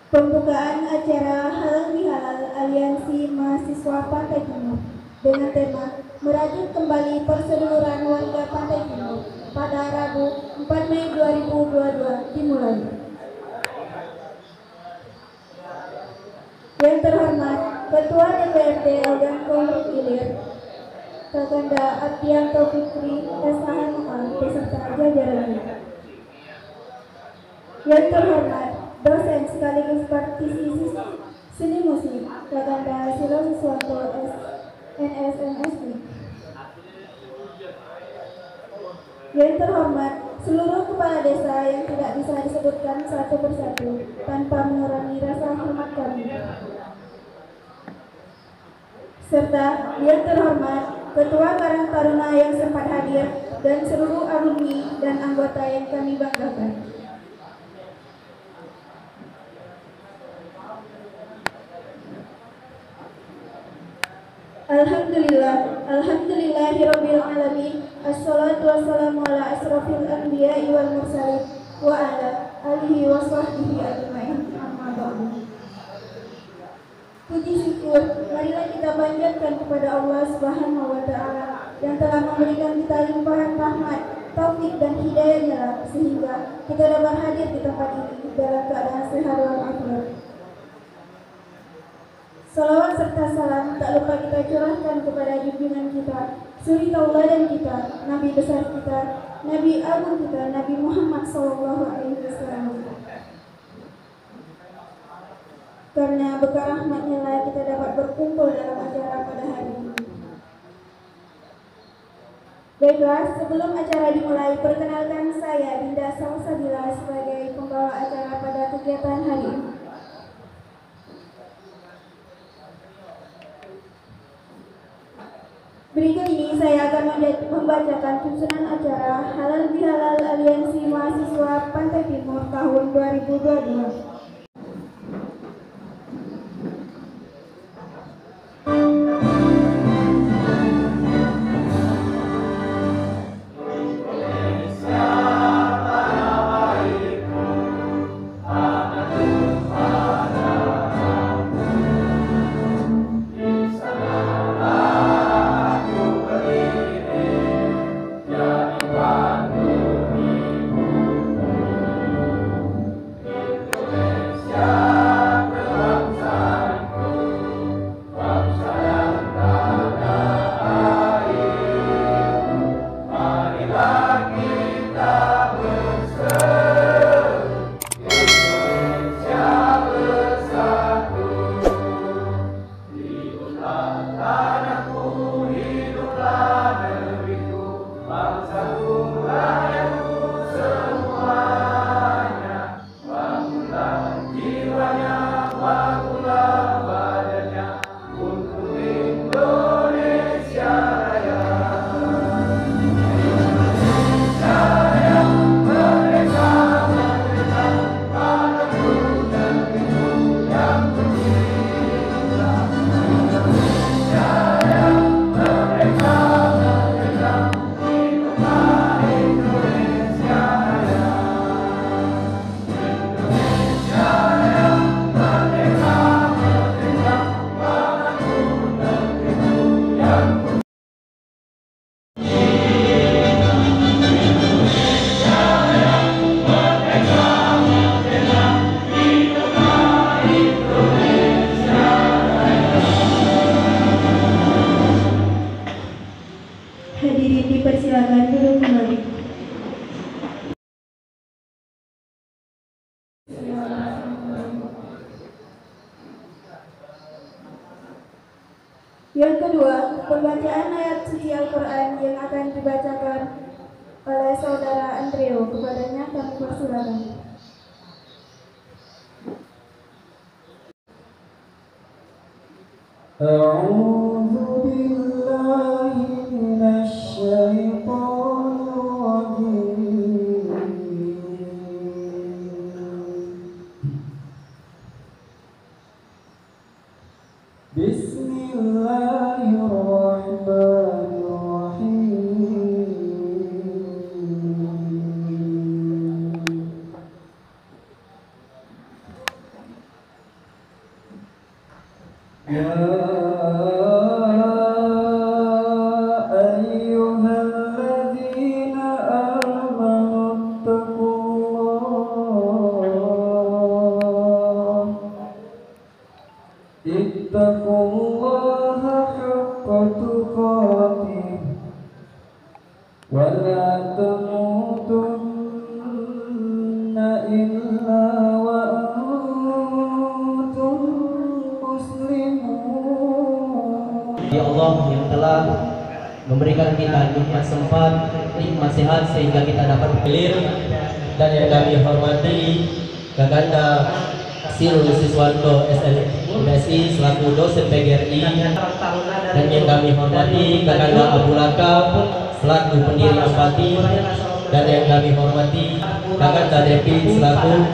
Pembukaan acara Halal Bihalal Aliansi Mahasiswa Pantai Timur dengan tema merajut kembali perseluruhan warga Pantai Timur pada Rabu 4 Mei 2022 dimulai. Yang terhormat Ketua DPRD Organ Komit Ilir, Kakanda Abdianto Fikri SHMA beserta jajarannya. Yang terhormat dosen sekaligus praktisi seni musik Kakanda Silo Siswanto NSMSI. Yang terhormat seluruh kepala desa yang tidak bisa disebutkan satu persatu tanpa mengurangi rasa hormat kami. Serta yang terhormat Ketua Karang Taruna yang sempat hadir dan seluruh alumni dan anggota yang kami banggakan. Alhamdulillahirabbil alamin. Assalatu wassalamu ala asrofil anbiya'i wal mursalin wa ala alihi wa sahbihi ajma'in. Amma ba'du. Puji syukur marilah kita panjatkan kepada Allah Subhanahu wa taala yang telah memberikan kita limpahan rahmat, taufik dan hidayahnya sehingga kita dapat hadir di tempat ini dalam keadaan sehat walafiat. Salawat serta salam tak lupa kita curahkan kepada junjungan kita, suri tauladan kita, Nabi besar kita, Nabi agung kita, Nabi Muhammad SAW. Karena berkah rahmatnya lah kita dapat berkumpul dalam acara pada hari ini. Baiklah, sebelum acara dimulai, perkenalkan saya Dinda Salsabila sebagai pembawa acara pada kegiatan hari ini. Berikut ini saya akan membacakan susunan acara Halal Bihalal Aliansi Mahasiswa Pantai Timur tahun 2022. Hadirin dipersilakan duduk kembali. Yang kedua, pembacaan ayat suci Al-Quran yang akan dibacakan oleh saudara Andreo. Kepadanya kami persilakan. A'udzu billahi minasy syaithanir rajim. Bismillahirrahmanirrahim. يا أيها الذين آمنوا اتقوا الله حق تقاته ولا تموتن إلا وأنتم مسلمون. Ya Allah yang telah memberikan kita nikmat sempat, nikmat sehat sehingga kita dapat berkelir, dan yang kami hormati Kakanda Sirul Siswanto SNMSI selaku dosen PGRI, dan yang kami hormati Kakanda Abu Lakab selaku pendiri Empati, dan yang kami hormati Kakanda Devi selaku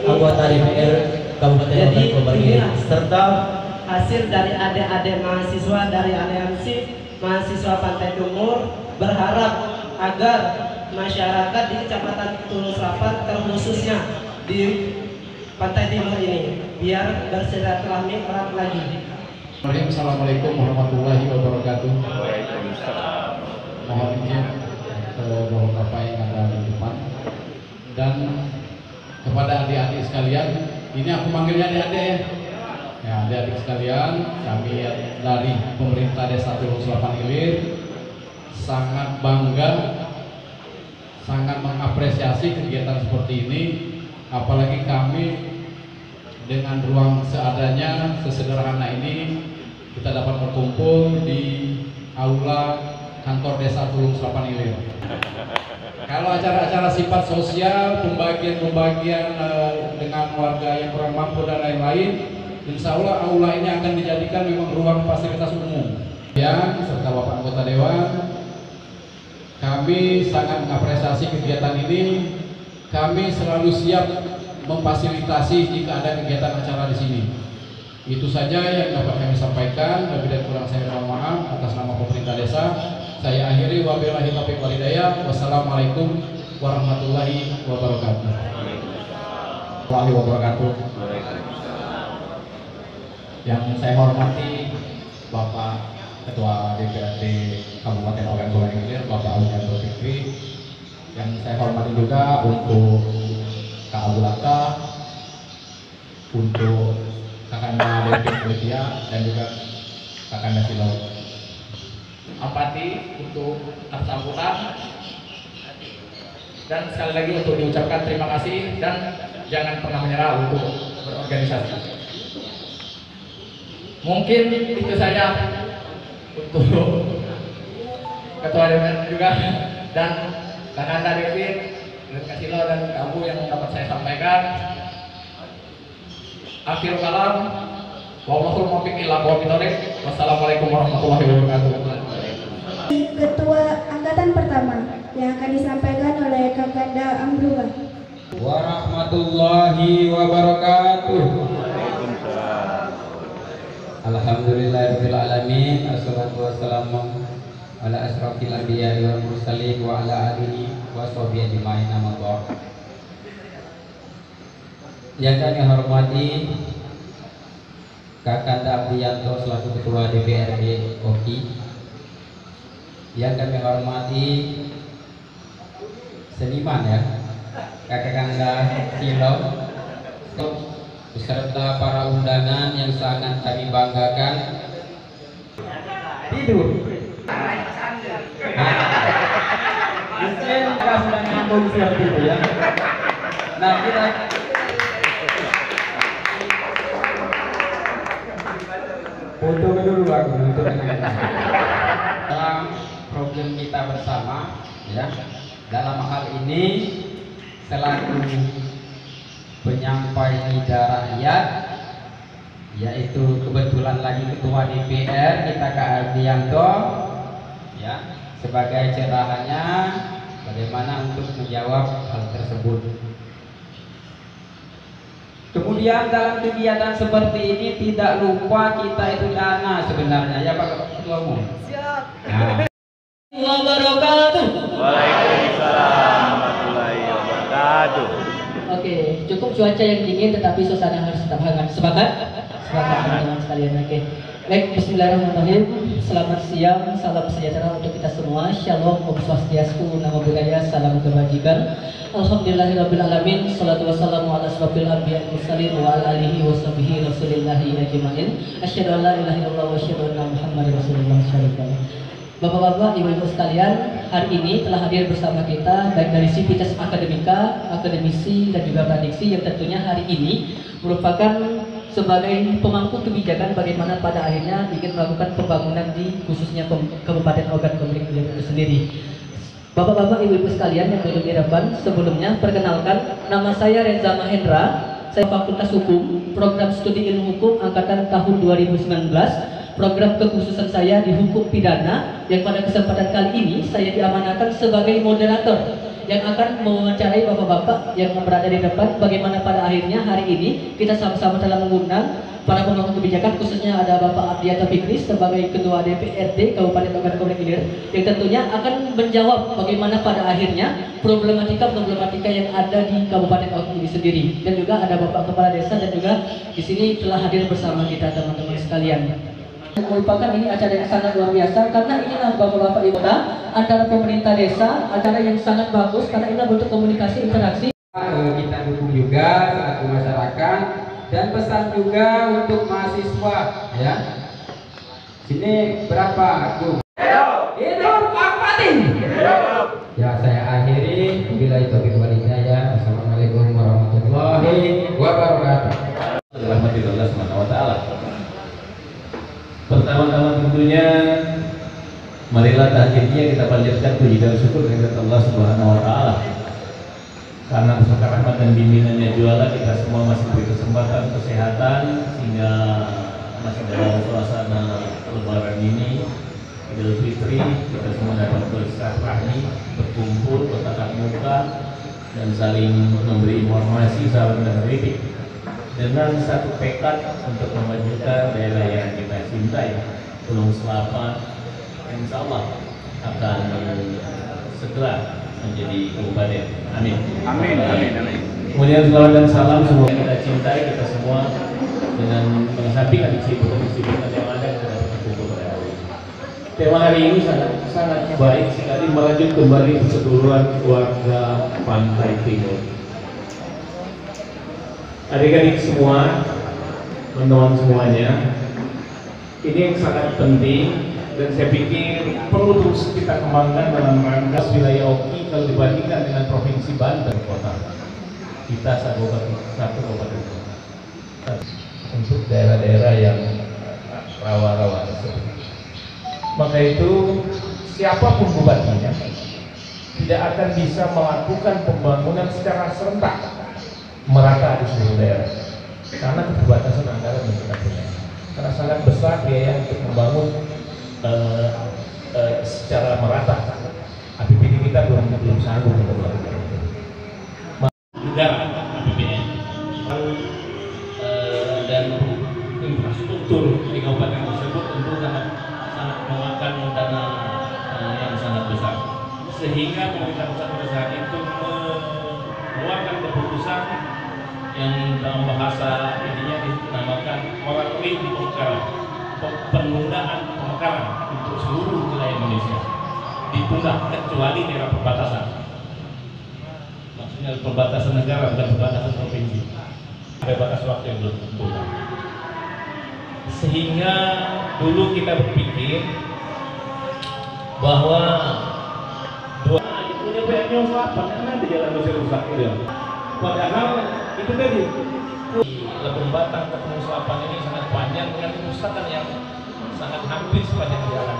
anggota DPR Kabupaten Bogor, serta hasil dari adik-adik mahasiswa dari Aliansi Mahasiswa Pantai Timur berharap agar masyarakat di Kecamatan Tulung Serapan terkhususnya di Pantai Timur ini biar bersilaturahmi erat lagi. Assalamualaikum warahmatullahi wabarakatuh. Mohon izin Bapak yang ada di depan dan kepada adik-adik sekalian, ini aku manggilnya adik-adik ya, adik-adik sekalian, kami dari pemerintah Desa Tulung Serapan Ilir sangat bangga, sangat mengapresiasi kegiatan seperti ini, apalagi kami dengan ruang seadanya, sesederhana ini kita dapat berkumpul di aula kantor Desa Tulung Serapan Ilir. Kalau acara-acara sifat sosial, pembagian-pembagian dengan warga yang kurang mampu dan lain-lain, insya Allah aula ini akan dijadikan memang ruang fasilitas umum. Yang serta Bapak anggota Dewan, kami sangat mengapresiasi kegiatan ini. Kami selalu siap memfasilitasi jika ada kegiatan acara di sini. Itu saja yang dapat kami sampaikan. Lebih dan kurang saya mohon maaf atas nama pemerintah desa. Saya akhiri, wabillahi taufiq wal hidayah. Wassalamualaikum warahmatullahi wabarakatuh. Yang saya hormati Bapak Ketua DPRD Kabupaten Ogan Komering Ilir, Bapak Aljanto Fikri. Yang saya hormati juga untuk Kak Abu Laka, untuk Kakanda Devi Olivia, dan juga Kakanda Silo Empati untuk sambutan. Dan sekali lagi untuk diucapkan terima kasih dan jangan pernah menyerah untuk berorganisasi. Mungkin itu saja untuk Ketua DPR juga dan Kakanda Devi, Kak Silo dan Kak Abu yang dapat saya sampaikan. Akhirul kalam, wallahul muwaffiq ila aqwamit thoriq. Wassalamualaikum warahmatullahi wabarakatuh. Ketua Angkatan Pertama yang akan disampaikan oleh Kakanda Amrullah. Warahmatullahi wabarakatuh. Alhamdulillahirabbil alamin. Assalatu wassalamu ala asrofil anbiya'i wal mursalin wa ala alihi wa sahbihi ajma'in, amma ba'd. Yang kami hormati Kakanda Abdiyanto selaku Ketua DPRD OKI. Yang kami hormati seniman ya, Kakanda Silo beserta para undangan yang sangat kami banggakan. Tidur. Mungkin kita sudah nyambung seperti itu ya. Nah, kita foto dulu aku untuk dalam problem kita bersama ya. Dalam hal ini selaku penyampai lidah rakyat, yaitu kebetulan lagi Ketua DPR kita Kak Ardianto ya, sebagai cerahannya bagaimana untuk menjawab hal tersebut. Kemudian dalam kegiatan seperti ini tidak lupa kita itu dana sebenarnya ya Pak Ketua Umum. Siap. Nah. Wabarakatuh. Waalaikumsalam warahmatullahi wabarakatuh. Oke, cukup Meskipun cuaca yang dingin tetapi suasana harus tetap hangat. Sepakat? Sepakat teman-teman sekalian. Oke. Baik, bismillahirrahmanirrahim. Selamat siang, salam sejahtera untuk kita semua. Shalom, Om Swastiastu, Namo Buddhaya, salam kebajikan. Alhamdulillahirabbil alamin. Shalatu wassalamu ala asrofil anbiya'i mursalin wa ala alihi wa sahbihi rasulillahi ajmain. Asyhadu an la ilaha illallah wa asyhadu anna Muhammadar Rasulullah syarifah. Bapak-bapak, ibu-ibu sekalian, hari ini telah hadir bersama kita baik dari Sivitas Akademika, akademisi dan juga pradiksi yang tentunya hari ini merupakan sebagai pemangku kebijakan bagaimana pada akhirnya ingin melakukan pembangunan di khususnya Kabupaten Ogan Komering Ilir itu sendiri. Bapak-bapak, ibu-ibu sekalian yang duduk di depan, sebelumnya perkenalkan, nama saya Reza Mahendra, saya Fakultas Hukum, Program Studi Ilmu Hukum Angkatan tahun 2019. Program kekhususan saya di hukum pidana, yang pada kesempatan kali ini saya diamanahkan sebagai moderator yang akan mewawancarai bapak-bapak yang berada di depan bagaimana pada akhirnya hari ini kita sama-sama telah mengundang para pemangku kebijakan, khususnya ada Bapak Abdiata Fikri sebagai Ketua DPRD Kabupaten Ogan Komering Ilir yang tentunya akan menjawab bagaimana pada akhirnya problematika yang ada di Kabupaten Ogan ini sendiri, dan juga ada Bapak Kepala Desa dan juga di sini telah hadir bersama kita teman-teman sekalian. Merupakan ini acara yang sangat luar biasa karena inilah bapak-bapak ibu antara pemerintah desa, acara yang sangat bagus karena ini bentuk komunikasi interaksi. Kita dukung juga selaku masyarakat dan pesan juga untuk mahasiswa ya. Sini berapa tuh? Hidup Akpati. Ya saya akhiri bila itu ya. Assalamualaikum warahmatullahi wabarakatuh. Alhamdulillah SWT. Pertama-tama tentunya marilah tahajudnya kita panjatkan puji dan syukur kepada Allah Subhanahu wa taala. Karena berkat rahmat dan bimbingannya juala kita semua masih diberi kesempatan kesehatan sehingga masih dalam suasana lebaran ini Idul Fitri kita semua dapat bersilaturahmi, berkumpul, bertatap muka dan saling memberi informasi, saling mengkritik dengan satu tekad untuk memajukan daerah yang kita cintai, Gunung Selamat, insya Allah akan segera menjadi kabupaten. Amin. Amin. Amin. Amin. Kemudian salawat dan salam semua kita cintai, kita semua dengan mengesampingkan kesibukan yang ada kita berkumpul pada hari ini. Tema hari ini sangat baik sekali, merajut kembali keseluruhan warga Pantai Timur. Adik-adik semua, teman-teman semuanya, ini yang sangat penting dan saya pikir perlu terus kita kembangkan dalam rangka wilayah Oki kalau dibandingkan dengan provinsi Banten kota. Kita satu kabupaten kota. Untuk daerah-daerah yang rawa-rawa tersebut. Maka itu siapapun bupatinya tidak akan bisa melakukan pembangunan secara serentak merata di seluruh daerah karena keterbatasan anggaran yang kita punya, karena sangat besar biaya untuk membangun secara merata. APBD kita belum sanggup untuk melakukan itu. Negara APBD dan infrastruktur di kabupaten tersebut tentu sangat memakan dana yang sangat besar, sehingga pemerintah pusat pada saat itu mengeluarkan keputusan yang dalam bahasa intinya dinamakan moratorium pemekaran, penundaan pemekaran untuk seluruh wilayah Indonesia, ditunda kecuali daerah perbatasan. Maksudnya perbatasan negara bukan perbatasan provinsi. Ada batas waktu yang belum tentukan. Sehingga dulu kita berpikir bahwa punya PR-nya selatan karena di jalan Mesir rusak itu. Padahal itu tadi Lebong Batang ke Gunung Selapan ini sangat panjang dengan kerusakan yang sangat hampir sepanjang jalan.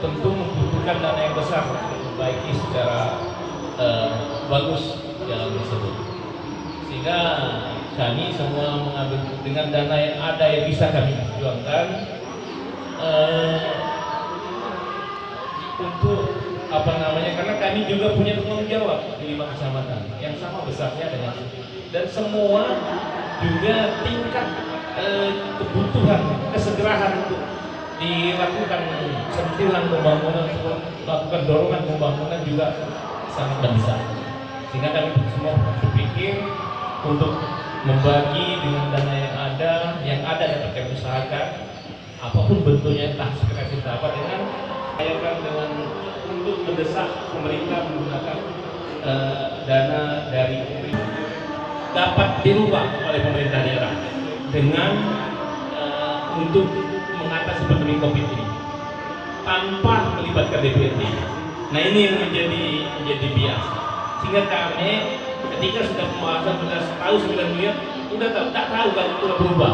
Tentu membutuhkan dana yang besar untuk memperbaiki secara bagus jalan tersebut. Sehingga kami semua mengambil dengan dana yang ada yang bisa kami perjuangkan untuk karena kami juga punya tanggung jawab di 5 kecamatan yang sama besarnya dengan, dan semua juga tingkat kebutuhan kesegerahan untuk dilakukan sentuhan pembangunan, melakukan dorongan pembangunan juga sangat besar. Sehingga kami semua berpikir untuk membagi dengan dana yang ada dapat kami usahakan apapun bentuknya, entah aspirasi dapat dengan untuk mendesak pemerintah menggunakan dana dari dapat dirubah oleh pemerintah daerah dengan untuk mengatasi pandemi COVID ini tanpa melibatkan DPRD. Nah ini yang menjadi bias, sehingga kami ketika sudah pembahasan sudah tahu 9 miliar sudah tak tahu kalau itu berubah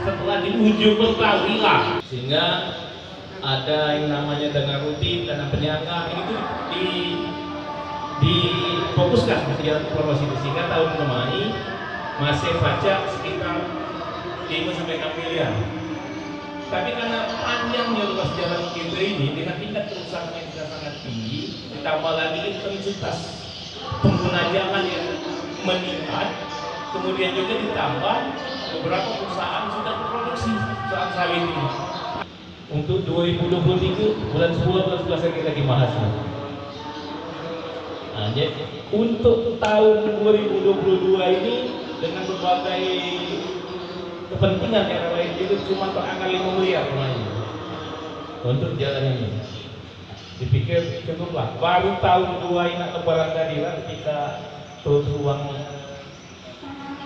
setelah di ujung bertahu hilang, sehingga ada yang namanya dana rutin, dana penyangga ini tuh difokuskan masih jalan promosi, sehingga tahun kemarin masih pajak sekitar 5-6 miliar. Tapi karena panjangnya ruas jalan kita ini dengan tingkat kerusakan yang sudah sangat tinggi, ditambah lagi intensitas pengguna jalan yang meningkat, kemudian juga ditambah beberapa perusahaan sudah berproduksi saat sawit ini. Untuk 2023 bulan 10 bulan 11 lagi bahas. Nah, jadi untuk tahun 2022 ini dengan berbagai kepentingan yang lain itu cuma berangka 5 miliar untuk jalan ini. Dipikir cukuplah. Baru tahun 2 ini lebaran daerah ketika terus uang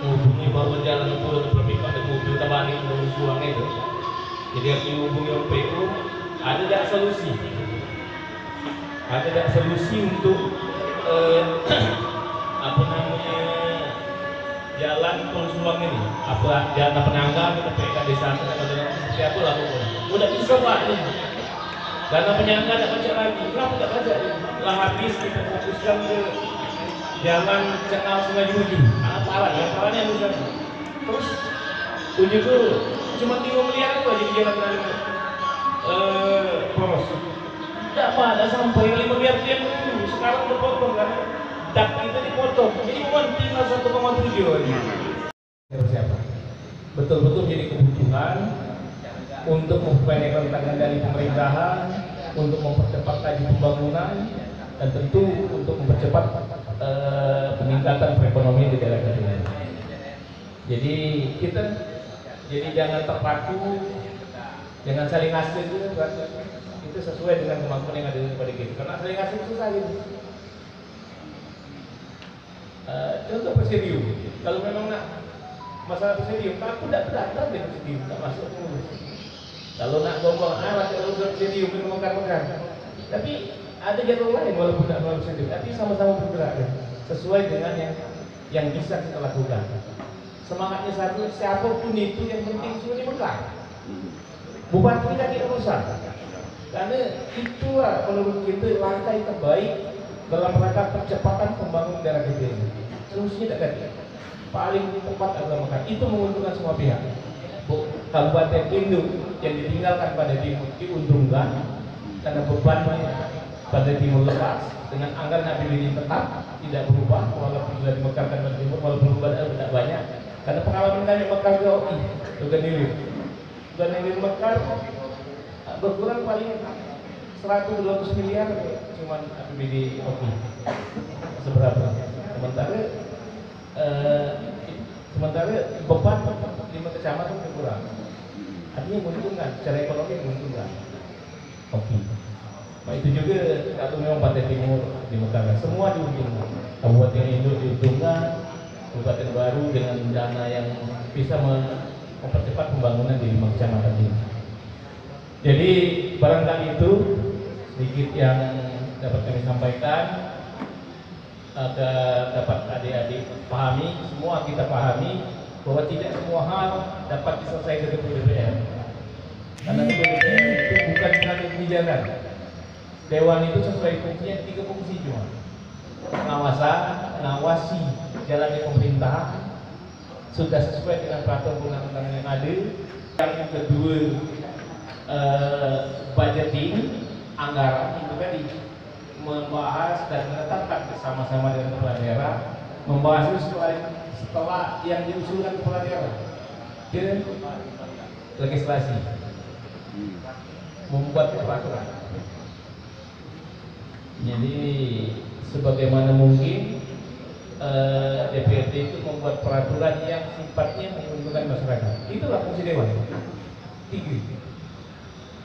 menghubungi bahwa jalan itu lebih pada mobil terbalik terus uang itu. Jadi harus menghubungi PU. Ada tak solusi? Ada tak solusi untuk apa namanya jalan Tol ini? Apa jalan penangga kita berikan di sana atau dengan seperti apa lah pokoknya. Udah bisa Pak ini. Dana penyangga tak baca lagi. Kenapa tak baca? Lah habis kita fokuskan ke jalan Cakal Sungai Ujung. Apa yang bisa? Terus ujung itu cuma 3 miliar itu aja di jalan dari poros. Tidak ada sampai 5 miliar dia dulu. Sekarang berpotong kan? Dak kita dipotong. Jadi cuma tinggal 1,7 aja. Siapa? Betul-betul jadi kebutuhan untuk memperpanjang tangan dari pemerintahan, untuk mempercepat laju pembangunan, dan tentu untuk mempercepat peningkatan perekonomian di daerah kita. Jadi kita jangan terpaku, jangan saling ngasih itu sesuai dengan kemampuan yang ada pada kita. Karena saling ngasih susah gitu. Contoh presidium, kalau memang nak masalah presidium, aku tidak datang di presidium, tak masuk pengurus. Kalau nak buang alat kalau presidium mengangkat. Tapi ada jalur lain walaupun tidak melalui presidium, tapi sama-sama bergerak sesuai dengan yang bisa kita lakukan. Semangatnya satu, siapapun itu yang penting sudah di Mekah. Bupati tidak urusan. Karena itulah menurut kita langkah terbaik dalam rangka percepatan pembangunan daerah kita ini. Solusinya tak ada. Paling tepat adalah Mekah. Itu menguntungkan semua pihak. Kabupaten Induk yang ditinggalkan pada timur diuntungkan karena bebannya pada timur lepas dengan anggaran APBD tetap tidak berubah walaupun sudah dimekarkan pada timur walaupun beban tidak banyak. Karena pengalaman kami Mekar GOI juga nilir Mekar berkurang paling 100-200 miliar cuman APBD OI seberapa. Sementara beban 5 kecamatan berkurang. Artinya menguntungkan, secara ekonomi menguntungkan. Oke. Nah itu juga kalau memang Pantai Timur di Mekar semua diuntungkan. Kabupaten Induk diuntungkan, Kabupaten Baru dengan dana yang bisa mempercepat pembangunan di 5 kecamatan ini. Jadi barangkali itu sedikit yang dapat kami sampaikan agar dapat adik-adik pahami, semua kita pahami bahwa tidak semua hal dapat diselesaikan dengan DPR. Karena DPR itu bukan hanya kebijakan. Dewan itu sesuai fungsinya 3 fungsi cuma. Mengawasi jalannya pemerintahan sudah sesuai dengan peraturan undang-undang yang ada. Yang kedua budgeting anggaran itu tadi membahas dan menetapkan bersama-sama dengan kepala daerah, membahas setelah yang diusulkan kepala daerah ke legislasi, membuat peraturan. Jadi sebagaimana mungkin DPRD itu membuat peraturan yang sifatnya menguntungkan masyarakat. Itulah fungsi dewan. 3.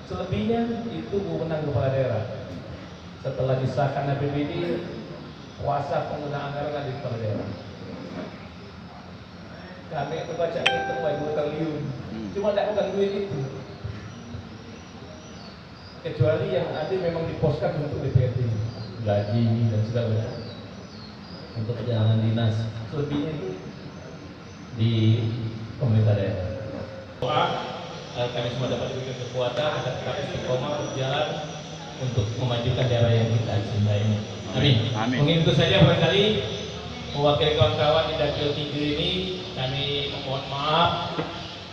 Selebihnya itu wewenang kepala daerah. Setelah disahkan APBD, kuasa penggunaan anggaran ada di kepala daerah. Kami itu baca hitung 2 triliun, cuma tidak bukan duit itu. Kecuali yang ada memang diposkan untuk DPRD, gaji dan segala macam. Untuk perjalanan dinas, selebihnya itu di pemerintah daerah. Doa kami semua dapat diberikan kekuatan agar tetap istiqomah berjalan untuk memajukan daerah yang kita cintai ini. Amin. Mungkin itu saja barangkali mewakili kawan-kawan di Dapil 3 ini, kami memohon maaf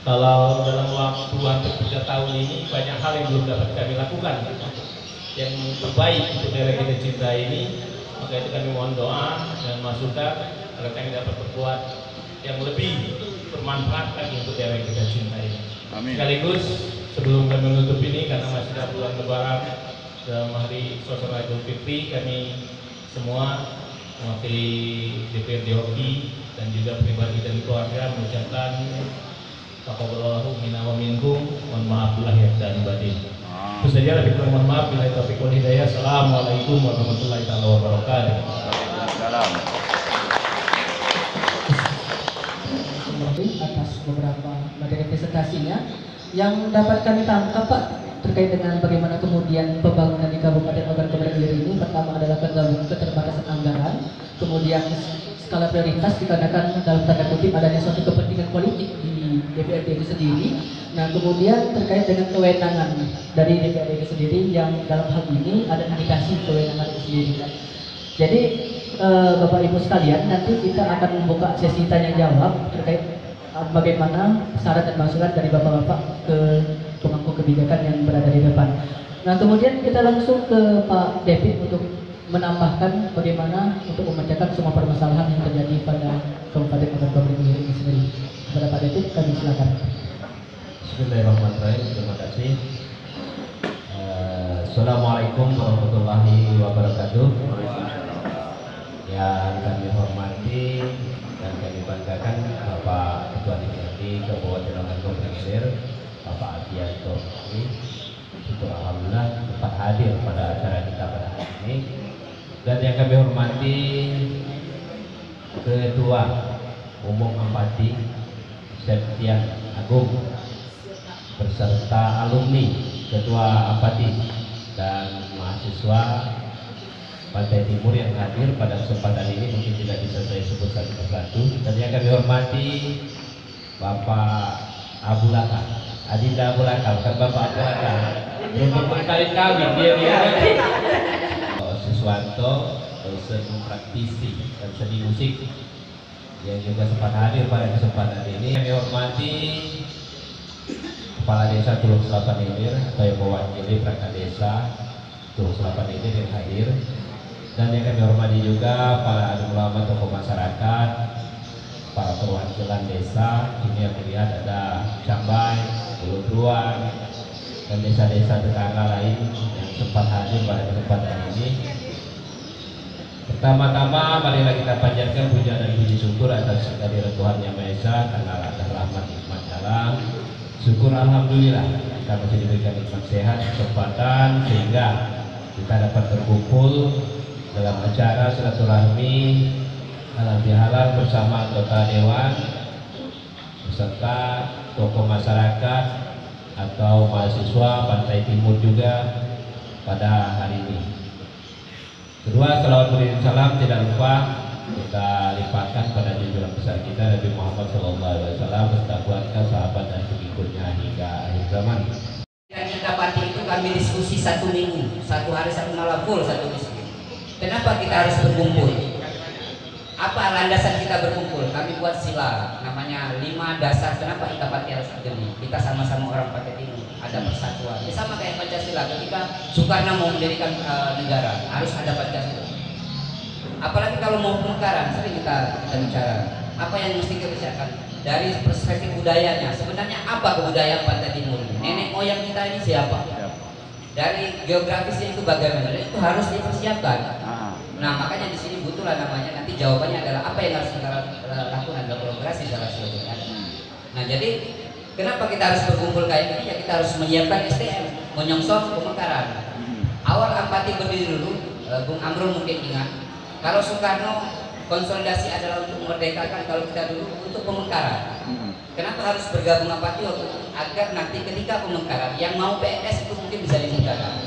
kalau dalam waktu hampir 3 tahun ini banyak hal yang belum dapat kami lakukan yang terbaik untuk daerah kita cintai ini. Maka itu kami mohon doa dan masukan agar kami dapat berbuat yang lebih bermanfaat lagi untuk daerah yang kita cintai. Amin. Sekaligus sebelum kami menutup ini, karena masih ada bulan Lebaran dalam hari suasana Idul Fitri, kami semua mewakili DPRD Hoki dan juga pribadi dan keluarga mengucapkan taqabbalallahu minna wa minkum, mohon maaf lahir dan batin. Itu saja, lebih kurang mohon maaf. Bila taufiq wal hidayah. Assalamualaikum warahmatullahi wabarakatuh. Atas beberapa materi presentasinya yang dapat kami tangkap, Pak, terkait dengan bagaimana kemudian pembangunan di Kabupaten Ogan Komering Ilir ini. Pertama adalah keterbatasan anggaran, kemudian skala prioritas dikarenakan dalam tanda kutip adanya suatu kepentingan politik di DPRD itu sendiri. Nah, kemudian terkait dengan kewenangan dari DPRD itu sendiri yang dalam hal ini ada indikasi kewenangan itu sendiri. Jadi Bapak Ibu sekalian, nanti kita akan membuka sesi tanya jawab terkait bagaimana syarat dan masukan dari bapak-bapak ke pemangku kebijakan yang berada di depan. Nah, kemudian kita langsung ke Pak David untuk menambahkan bagaimana untuk memecahkan semua permasalahan yang terjadi pada Kabupaten Ogan Komering Ilir ini sendiri. Kepada Pak David, kami silakan. Bismillahirrahmanirrahim. Terima kasih. Assalamualaikum warahmatullahi wabarakatuh. Yang kami hormati dan kami banggakan Bapak Ketua DPRD Kabupaten Ogan Komering Ilir, Bapak Adianto. Syukur alhamdulillah dapat hadir pada acara kita pada hari ini. Dan yang kami hormati Ketua Umum Ampati Septian Agung beserta alumni Ketua Ampati dan mahasiswa Pantai Timur yang hadir pada kesempatan ini, mungkin tidak bisa saya sebut satu persatu. Dan yang kami hormati Bapak Abu Laka, Adinda Abu Laka, bukan Bapak Abu Laka, belum berkali-kali dia Siswanto, dosen praktisi dan seni musik yang juga sempat hadir pada kesempatan ini. Kami hormati Kepala Desa Tulung Selatan Ilir atau yang mewakili perangkat desa Tulung Selatan Ilir yang hadir. Dan yang kami hormati juga para alim ulama, tokoh masyarakat, para perwakilan desa. Ini yang dilihat ada Cambai, Ulutuan, dan desa-desa tetangga lain yang sempat hadir pada kesempatan ini. Pertama-tama marilah kita panjatkan puja dan puji syukur atas kehadiran Tuhan Yang Maha Esa karena atas rahmat nikmat alam. Syukur alhamdulillah kita masih diberikan nikmat sehat, kesempatan sehingga kita dapat berkumpul dalam acara silaturahmi halal bihalal bersama anggota dewan beserta tokoh masyarakat atau mahasiswa Pantai Timur juga pada hari ini. Kedua, salawat beriring salam tidak lupa kita limpahkan pada junjungan besar kita Nabi Muhammad SAW beserta keluarga, sahabat dan pengikutnya hingga akhir zaman. Yang kita pati itu kami diskusi 1 minggu, 1 hari 1 malam full satu diskusi. Kenapa kita harus berkumpul? Apa landasan kita berkumpul? Kami buat sila, namanya 5 dasar. Kenapa kita pati harus begini? Kita sama-sama orang Pantai Timur, ada persatuan. Ini sama kayak Pancasila. Ketika Soekarno mau mendirikan negara, harus ada Pancasila. Apalagi kalau mau pemekaran, sering kita bicara. Apa yang mesti kita bicarakan? Dari perspektif budayanya. Sebenarnya apa kebudayaan Pantai Timur ini? Nenek moyang kita ini siapa? Dari geografisnya itu bagaimana? Itu harus dipersiapkan. Nah, makanya di sini butuh itulah namanya, nanti jawabannya adalah apa yang harus kita lakukan adalah kolaborasi salah satunya. Nah jadi kenapa kita harus berkumpul kayak gini? Ya kita harus menyiapkan SDM, menyongsong pemekaran. Awal Ampati berdiri dulu, Bung Amrul mungkin ingat, kalau Soekarno konsolidasi adalah untuk memerdekakan, kalau kita dulu untuk pemekaran. Kenapa harus bergabung Ampati waktu itu? Agar nanti ketika pemekaran yang mau PNS itu mungkin bisa dimudahkan.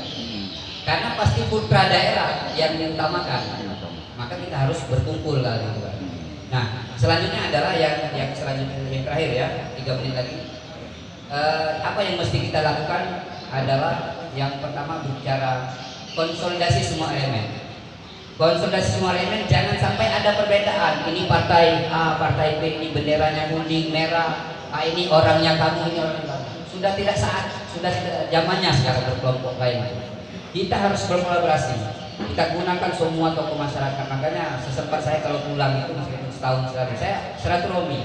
Karena pasti putra daerah yang diutamakan, maka kita harus berkumpul kali itu. Nah, selanjutnya adalah yang selanjutnya yang terakhir ya, 3 menit lagi. Apa yang mesti kita lakukan adalah yang pertama bicara konsolidasi semua elemen. Konsolidasi semua elemen, jangan sampai ada perbedaan. Ini partai A, partai B, ini benderanya kuning, merah, ini orangnya kamu, ini orangnya kamu. Sudah tidak zamannya sekarang berkelompok lain. Kita harus berkolaborasi. Kita gunakan semua tokoh masyarakat. Makanya sesempat saya kalau pulang itu meskipun setahun sekali, saya silaturahmi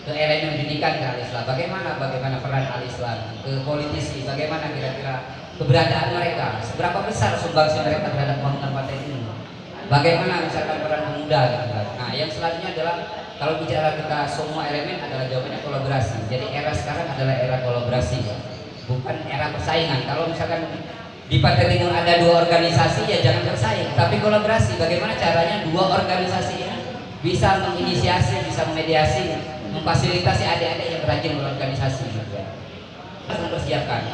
ke elemen pendidikan ke Al-Islam. Bagaimana peran Al-Islam, ke politisi, bagaimana kira-kira keberadaan mereka, seberapa besar sumbangsi mereka terhadap pembangunan partai ini. Bagaimana misalkan peran pemuda. Nah, yang selanjutnya adalah kalau bicara kita semua elemen adalah jawabannya kolaborasi. Jadi era sekarang adalah era kolaborasi, bukan era persaingan. Kalau misalkan di Partai Timur ada 2 organisasi, ya jangan bersaing, tapi kolaborasi. Bagaimana caranya 2 organisasi ini bisa menginisiasi, bisa memediasi, memfasilitasi adik-adik yang rajin berorganisasi. Harus mempersiapkan.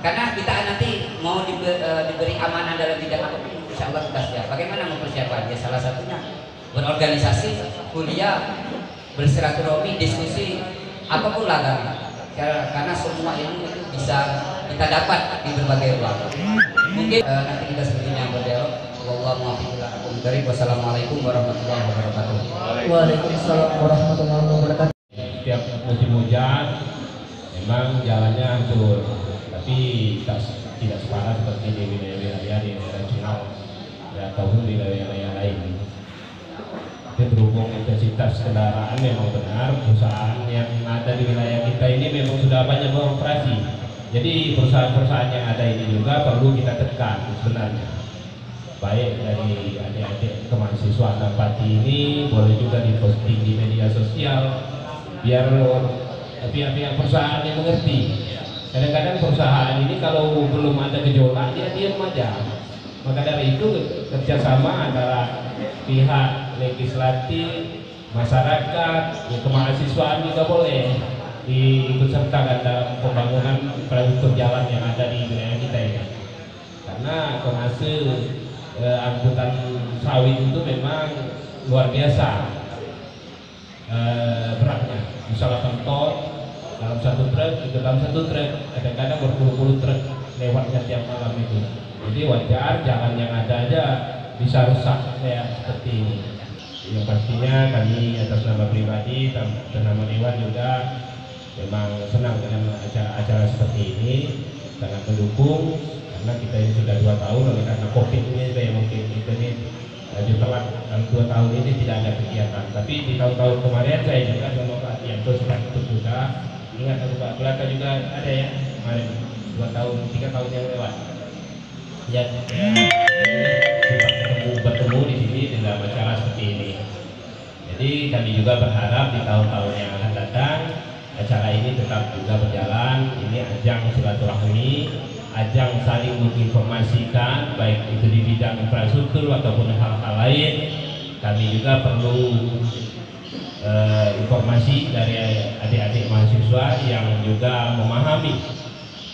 Karena kita nanti mau diberi amanah dalam bidang apapun, insya Allah kita siap. Bagaimana mempersiapkan? Ya salah satunya berorganisasi, kuliah, bersilaturahmi, diskusi, apapun lah. Karena semua ilmu itu bisa kita dapat di berbagai ruang. Mungkin nanti kita sebetulnya berdialog. Wassalamualaikum warahmatullahi wabarakatuh. Waalaikumsalam warahmatullahi wabarakatuh. Setiap musim hujan memang jalannya hancur, tapi tidak separah seperti di wilayah-wilayah di daerah Cunau ataupun di wilayah lain. Tapi berhubung intensitas kendaraan memang benar, perusahaan yang ada di wilayah kita ini memang sudah banyak beroperasi. Jadi perusahaan-perusahaan yang ada ini juga perlu kita tekan sebenarnya. Baik dari adik-adik kemahasiswaan Ampati ini boleh juga diposting di media sosial biar pihak-pihak perusahaan yang mengerti. Kadang-kadang perusahaan ini kalau belum ada gejolak dia diam aja. Maka dari itu kerjasama antara pihak legislatif, masyarakat, kemahasiswaan juga boleh diikut sertakan dalam pembangunan infrastruktur jalan yang ada di wilayah kita ini. Karena penghasil angkutan sawit itu memang luar biasa beratnya. Misalnya ton dalam satu truk, kadang-kadang berpuluh-puluh truk lewatnya tiap malam itu. Jadi wajar jalan yang ada aja bisa rusak kayak seperti ini. Yang pastinya kami atas nama pribadi dan nama Dewan juga memang senang dengan acara-acara seperti ini, sangat mendukung karena kita ini sudah 2 tahun oleh karena COVID ini saya mungkin kita ini laju telat dalam 2 tahun ini tidak ada kegiatan. Tapi di tahun-tahun kemarin saya juga sama Pak Tianto sudah ikut juga. Ingat Pak Belaka juga ada ya kemarin 2 tahun 3 tahun yang lewat. Ya, bertemu di sini dengan acara seperti ini. Jadi kami juga berharap di tahun-tahun yang akan datang acara ini tetap juga berjalan. Ini ajang silaturahmi, ajang saling menginformasikan baik itu di bidang infrastruktur ataupun hal-hal lain. Kami juga perlu informasi dari adik-adik mahasiswa yang juga memahami,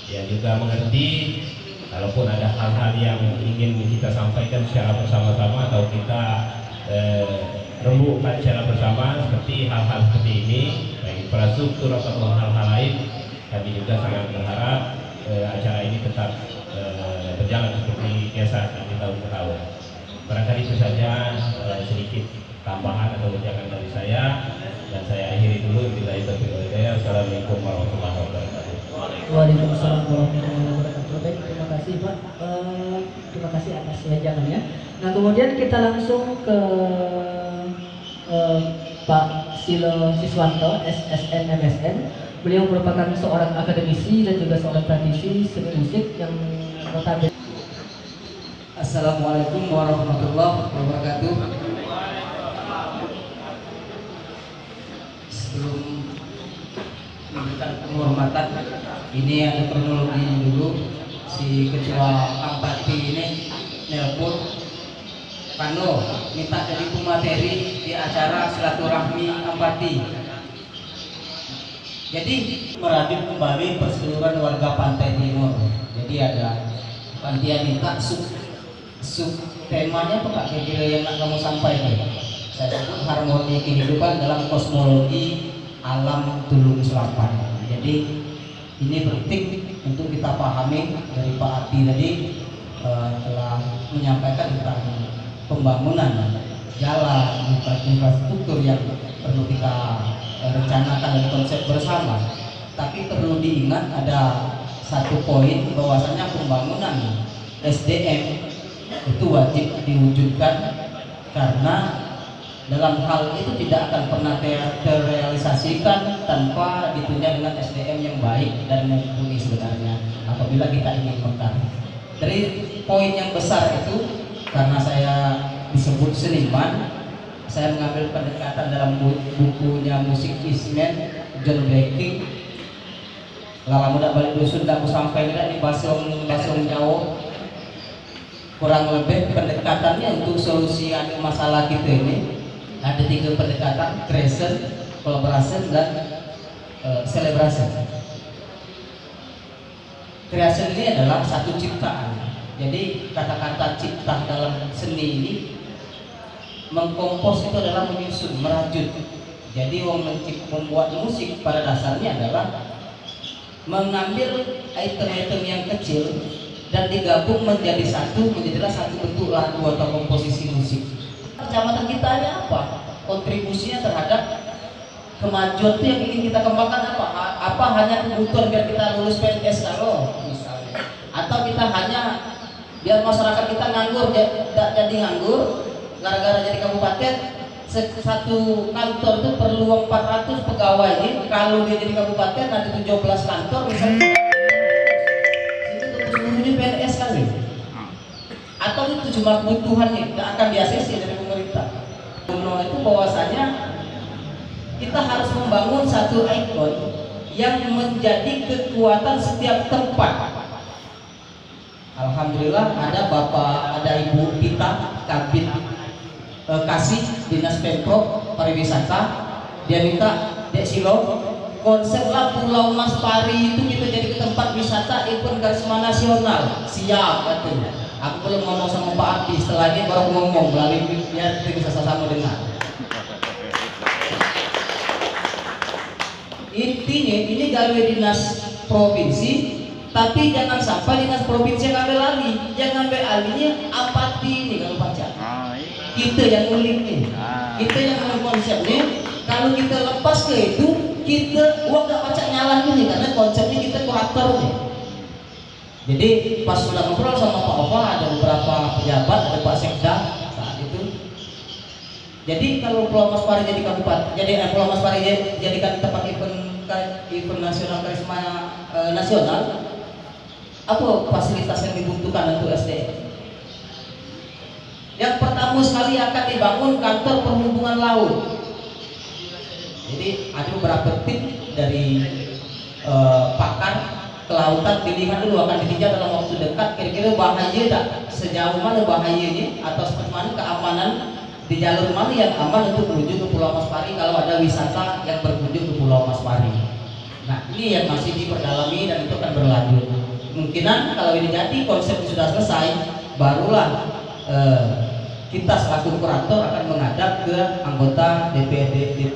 yang juga mengerti. Kalaupun ada hal-hal yang ingin kita sampaikan secara bersama-sama atau kita rembukan secara bersama seperti hal-hal seperti ini, baik infrastruktur atau hal-hal lain, kami juga sangat berharap acara ini tetap berjalan seperti biasa di tahun ke tahun. Barangkali itu saja sedikit tambahan atau wejangan dari saya, dan saya akhiri dulu. Assalamualaikum warahmatullahi wabarakatuh. Waalaikumsalam warahmatullahi wabarakatuh. Baik, terima kasih Pak. Terima kasih atas wejangannya. Nah kemudian kita langsung ke Pak Silo Siswanto, SSN MSN. Beliau merupakan seorang akademisi dan juga seorang praktisi seni musik yang notabene. Assalamualaikum warahmatullahi wabarakatuh. sebelum memberikan penghormatan, ini ada kronologi dulu. Si ketua Ampati ini nelpon Pano minta jadi pemateri di acara silaturahmi Ampati. Jadi merajut kembali perseluruhan warga Pantai Timur. Jadi ada panitia minta sub temanya apa Kak kira-kira yang nak kamu sampaikan? Saya sebut harmoni kehidupan dalam kosmologi alam Tulung Selapan. Jadi ini penting untuk kita pahami dari Pak Ati tadi telah menyampaikan tentang pembangunan jalan, infrastruktur yang perlu kita rencanakan dan konsep bersama. Tapi perlu diingat ada satu poin bahwasanya pembangunan SDM itu wajib diwujudkan, karena dalam hal itu tidak akan pernah terrealisasikan tanpa ditunjang dengan SDM yang baik dan mumpuni sebenarnya apabila kita ingin mekar. Dari poin yang besar itu, karena saya disebut seniman, saya mengambil pendekatan dalam bukunya Musik Ismen John Blacking. Lala muda balik dusun dah aku sampai tidak di basong Jawa. Kurang lebih pendekatannya untuk solusi masalah kita ini ada 3 pendekatan: creation, collaboration, dan celebration. Creation ini adalah satu ciptaan. Jadi kata-kata cipta dalam seni ini, mengkompos itu adalah menyusun, merajut. Jadi membuat musik pada dasarnya adalah mengambil item-item yang kecil dan digabung menjadi satu, menjadilah satu bentuk lagu atau komposisi musik. Kecamatan kita ini apa? Kontribusinya terhadap kemajuan itu yang ingin kita kembangkan apa? Apa hanya kebutuhan biar kita lulus PNS kalau misalnya, atau kita hanya biar masyarakat kita nganggur, tidak jadi nganggur gara-gara jadi kabupaten. Satu kantor itu perlu 400 pegawai ini, kalau dia jadi kabupaten ada 17 kantor misalnya, itu seluruhnya PNS kali. Atau itu cuma kebutuhannya, tidak akan di-ACC dari pemerintah. Itu bahwasanya kita harus membangun satu ikon yang menjadi kekuatan setiap tempat. Alhamdulillah ada Bapak, ada Ibu Pita Kabit Kasih Dinas Pemprov Pariwisata, dia minta Dek Silo konseplah Pulau Mas Pari itu kita jadi tempat wisata event karisma nasional. Siap katanya. Aku belum ngomong sama Pak Ati, setelah ini baru ngomong melalui biar kita bisa sama-sama dengar. Intinya ini gawe dinas provinsi, tapi jangan sampai dinas provinsi yang ambil alih. Yang ambil alihnya Ampati ini kalau baca. Kita yang ulik nih, kita yang konsepnya. Kalau kita lepas ke itu, kita gak baca nyala ini karena konsepnya kita kurator nih. Jadi pas sudah ngobrol sama Pak Opa, ada beberapa pejabat, ada Pak Sekda saat itu. Jadi kalau Pulau Mas Pari jadi kabupaten, jadi Pulau Mas Pari jadikan tempat event nasional karisma nasional, apa fasilitas yang dibutuhkan untuk SDM? Yang pertama sekali akan dibangun kantor perhubungan laut. Jadi ada beberapa tim dari pakar kelautan dilihat dulu, akan ditinjau dalam waktu dekat kira-kira bahaya tak, sejauh mana bahayanya atau seperti mana keamanan di jalur mana yang aman untuk menuju ke Pulau Mas Pari kalau ada wisata yang berkunjung ke Pulau Mas Pari. Nah ini yang masih diperdalami dan itu akan berlanjut. Kemungkinan kalau ini jadi konsep sudah selesai, barulah kita selaku kurator akan menghadap ke anggota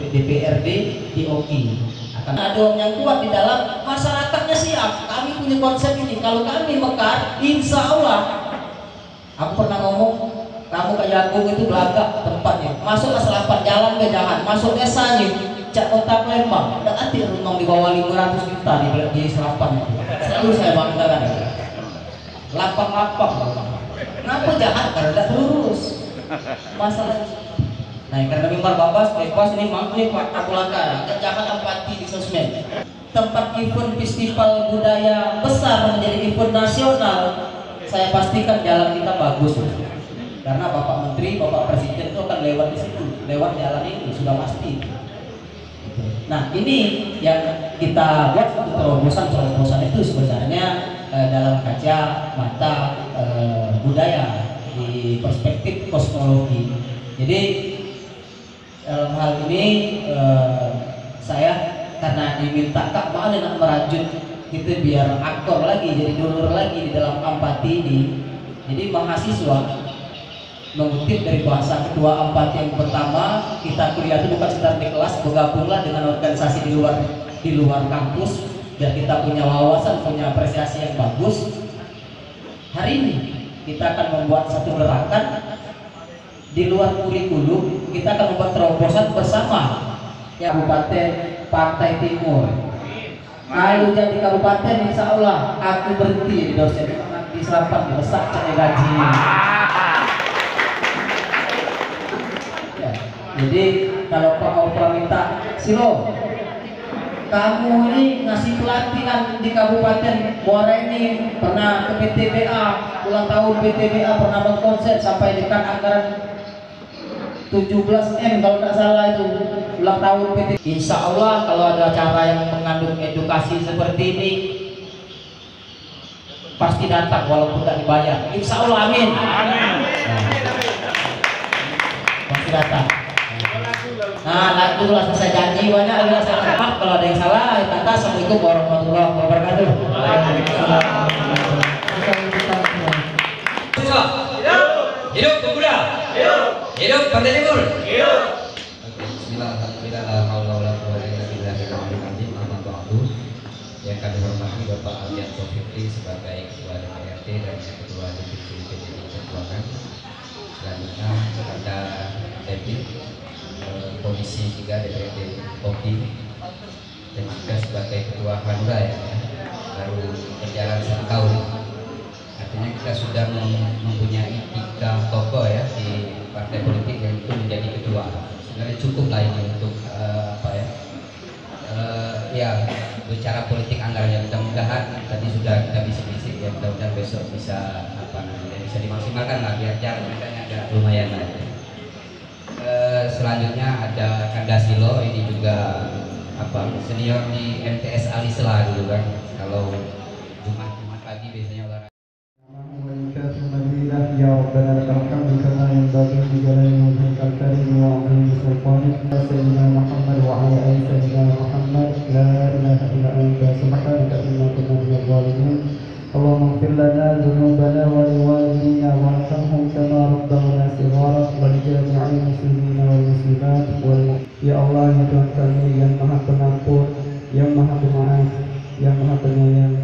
DPRD di OKI. Akan ada orang yang kuat di dalam, masyarakatnya siap. Kami punya konsep ini, kalau kami mekar, insya Allah. Aku pernah ngomong, kamu ke Jagung itu belagak tempatnya. Masuk ke Selapan, jalan ke Jahan, masuk desanya, cak kota Palembang. Ada hati rumah di bawah 500 juta di Selapan. Selalu saya banggakan. Lapang-lapang. Kenapa Jahan? Karena tidak lurus. Masalah. Nah, karena mimbar babas, bebas ini mampu Pak Kapulaka, jangan Ampati di sosmed. Tempat event festival budaya besar menjadi event nasional, saya pastikan jalan kita bagus. Karena Bapak Menteri, Bapak Presiden itu akan lewat di situ, lewat jalan ini sudah pasti. Nah, ini yang kita buat untuk terobosan itu sebenarnya dalam kaca mata budaya di perspektif kosmologi. Jadi dalam hal ini saya karena diminta Kak Ma'al nak merajut gitu biar aktor lagi, jadi dulur lagi di dalam Ampati ini. Jadi mahasiswa mengutip dari bahasa ketua Ampati yang pertama, kita kuliah itu bukan sekedar di kelas, bergabunglah dengan organisasi di luar kampus biar kita punya wawasan, punya apresiasi yang bagus. Hari ini kita akan membuat satu gerakan di luar kurikulum, kita akan membuat terobosan bersama Kabupaten Pantai Timur. Kalau jadi kabupaten, insya Allah aku berhenti di dosen di Serapan, besar cari gaji. Ya, jadi kalau Pak Opa minta, Silo, kamu ini ngasih pelatihan di Kabupaten Muara ini, pernah ke PTBA, ulang tahun PTBA, pernah berkonser sampai dekat anggaran 17M kalau tidak salah itu ulang tahun PT. Insya Allah kalau ada acara yang mengandung edukasi seperti ini pasti datang walaupun tidak dibayar. Insya Allah, amin. Pasti datang. Nah, lagu lah saya janji banyak lagi saya tepat. Kalau ada yang salah, kata assalamualaikum warahmatullahi wabarakatuh. Hidup pemuda. Hidup Pantai Timur. Bismillah, alhamdulillah, la haula wala quwwata illa billah. Yang kami hormati Bapak Aldianto Fikri sebagai Ketua DPRD dan Ketua DPC PDI Perjuangan. Selanjutnya kepada Deputi Komisi 3 DPRD Kopi dan juga sebagai Ketua Hanura ya, baru berjalan 1 tahun. Artinya kita sudah mempunyai 3 tokoh ya di partai politik yang itu menjadi ketua. Sebenarnya cukup lah ini untuk bicara politik anggaran yang mudah-mudahan tadi sudah kita bisik-bisik ya, mudah-mudahan besok bisa bisa dimaksimalkan lah biar jaraknya agak lumayan lah. Selanjutnya ada Kanda Silo, ini juga senior di MTS Alisla dulu kan. Kalau Jumat pagi biasanya olahraga. يا ربنا لك الحمد كما ينبغي لجلال وجهك الكريم وعظيم سلطانك سيدنا محمد وعلى ال سيدنا محمد لا اله الا انت سبحانك انا كنا من الظالمين اللهم اغفر لنا ذنوبنا ولوالدينا وارحمهم كما ربونا صغارا ولجميع المسلمين والمسلمات يا الله ya Tuhan kami yang maha pengampun, yang maha pemaaf, yang maha penyayang.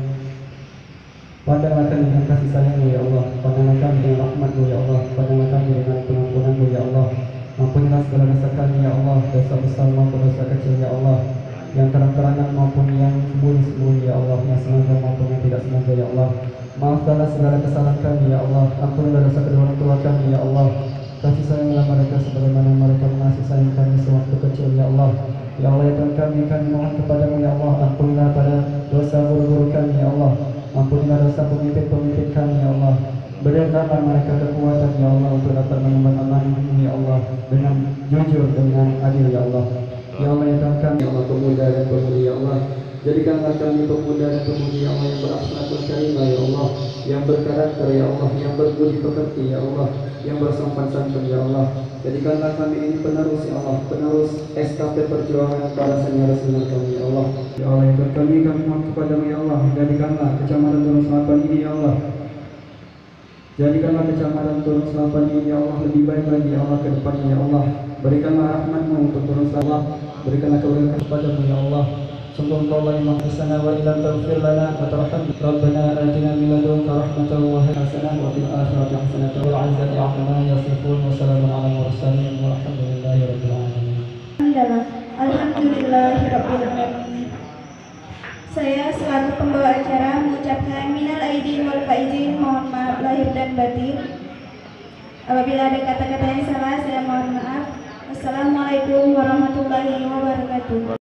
Pandanglah kami dengan kasih sayang-Mu ya Allah, pandanglah kami dengan rahmat-Mu ya Allah, pandanglah kami dengan pengampunan-Mu ya Allah. Ampunilah segala dosa kami ya Allah, dosa besar maupun dosa kecil ya Allah, yang terang-terangan maupun yang sembunyi-sembunyi ya Allah, yang sengaja maupun yang tidak sengaja ya Allah. Maafkanlah segala kesalahan kami ya Allah, ampunilah dosa kedua orang tua kami ya Allah. Kasih sayanglah mereka sebagaimana mereka mengasihi sayang kami sewaktu kecil ya Allah. Ya Allah ya Tuhan kami mohon kepadamu ya Allah, ampunilah pada dosa guru-guru kami ya Allah. Ampunilah dosa pemimpin-pemimpin kami ya Allah. Berikanlah mereka kekuatan ya Allah untuk dapat mengemban amanah ini ya Allah dengan jujur, dengan adil ya Allah. Ya Allah ya Tuhan kami ya Allah, pemuda dan pemudi ya Allah. Jadikanlah kami pemuda dan pemudi ya Allah yang berakhlak karimah ya Allah, yang berkarakter ya Allah, yang berbudi pekerti ya Allah, yang bersopan santun ya Allah. Jadikanlah kami ini penerus ya Allah, penerus estafet perjuangan para senior-senior kami ya Allah. Ya Allah ya Tuhan kami mohon kepadamu ya Allah, jadikanlah Kecamatan Turun Selapan ini ya Allah, jadikanlah Kecamatan Turun Selapan ini ya Allah lebih baik lagi ya Allah ke depannya ya Allah. Berikanlah rahmat-Mu untuk Turun Selapan, berikanlah keberkahan kepadamu ya Allah. Sungguh Engkau la ilaha illa wa illam taghfir lana wa tarhamna rabbana atina min ladunka rahmatan wa hasanah wa fil akhirati hasanatan wa qina adzaban amma yasifun wa salamun ala mursalin walhamdulillahi rabbil alamin. Alhamdulillahirabbil alamin. Saya selaku pembawa acara mengucapkan minal aidin wal faizin, mohon maaf lahir dan batin. Apabila ada kata-kata yang salah saya mohon maaf. Assalamualaikum warahmatullahi wabarakatuh.